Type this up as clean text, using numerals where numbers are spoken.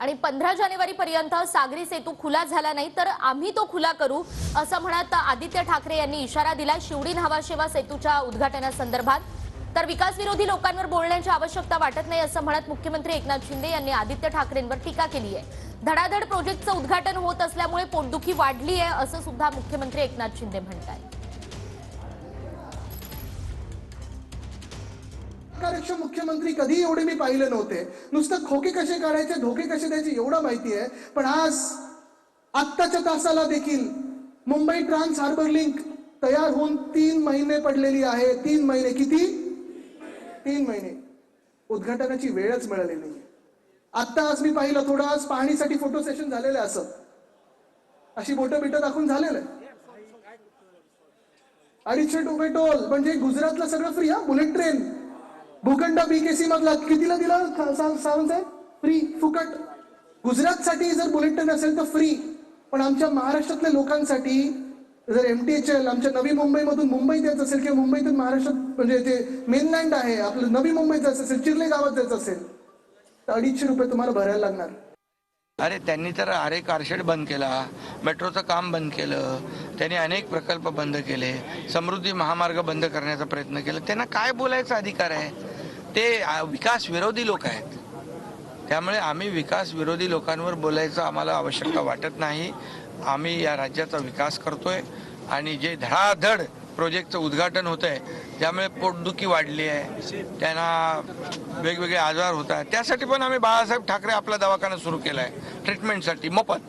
आणि 15 जानेवारीपर्यंत सागरी सेतू खुला झाला नाही तर आम्ही तो खुला करू असं म्हणत आदित्य ठाकरे यांनी इशारा दिला शिवडी न्हावाशेवा सेतूच्या उद्घाटनासंदर्भात। तर विकास विरोधी लोकांवर बोलण्याची आवश्यकता वाटत नाही असं म्हणत मुख्यमंत्री एकनाथ शिंदे यांनी आदित्य ठाकरेंवर टीका केली आहे। धडाधड प्रोजेक्टचं उद्घाटन होत असल्यामुळे पोटदुखी वाढली आहे असं सुद्धा मुख्यमंत्री एकनाथ शिंदे म्हणतात। कार्यक्षम मुख्यमंत्री कधी एवढे मी पाहिले नव्हते। नुसतं खोके कसे काढायचे, धोके कसे द्यायचे एवढं माहिती आहे, पण आज आत्ताच्या तासाला देखील मुंबई ट्रान्स हार्बर लिंक तयार होऊन 3 महिने पडलेली आहे। 3 महिने किती? 3 महिने उद्घाटनाची वेळच मिळालेली नाही। आता आज मी पाहिलं थोडं आज पाहणीसाठी फोटो सेशन झालेलं आहे, असं अशी बोटं बिटं दाखवून झालेलं आहे। 250 रुपये टोल म्हणजे गुजरातला सगळं फ्री। हा बुलेट ट्रेन भूखंड बीकेसी मधला कितीला दिला सावंत साहेब? फ्री, फुकट। गुजरातसाठी जर बुलेट ट्रेन असेल तर फ्री, पण आमच्या महाराष्ट्रातल्या लोकांसाठी जर एमटीएचएल आमच्या नवी मुंबईमधून मुंबईत यायचं असेल किंवा मुंबईतून महाराष्ट्रात म्हणजे जे मेनलँड आहे आपलं नवी मुंबईत जायचं असेल, चिर्ले गावात जायचं असेल तर 250 रुपये तुम्हाला भरायला लागणार। अरे त्यांनी तर अरे कारशेड बंद केला, मेट्रोचं काम बंद केलं, त्यांनी अनेक प्रकल्प बंद केले, समृद्धी महामार्ग बंद करण्याचा प्रयत्न केला। त्यांना काय बोलायचा अधिकार आहे? ते विकास विरोधी लोक आहेत। त्यामुळे आम्ही विकास विरोधी लोकांवर बोलायचं आम्हाला आवश्यकता वाटत नाही। आम्ही या राज्याचा विकास करतोय आणि जे धडाधड प्रोजेक्टचं उद्घाटन होत आहे त्यामुळे पोटदुखी वाढली आहे, त्यांना वेगवेगळे आजार होत आहेत, त्यासाठी पण आम्ही बाळासाहेब ठाकरे आपला दवाखाना सुरू केला आहे ट्रीटमेंटसाठी मोफत।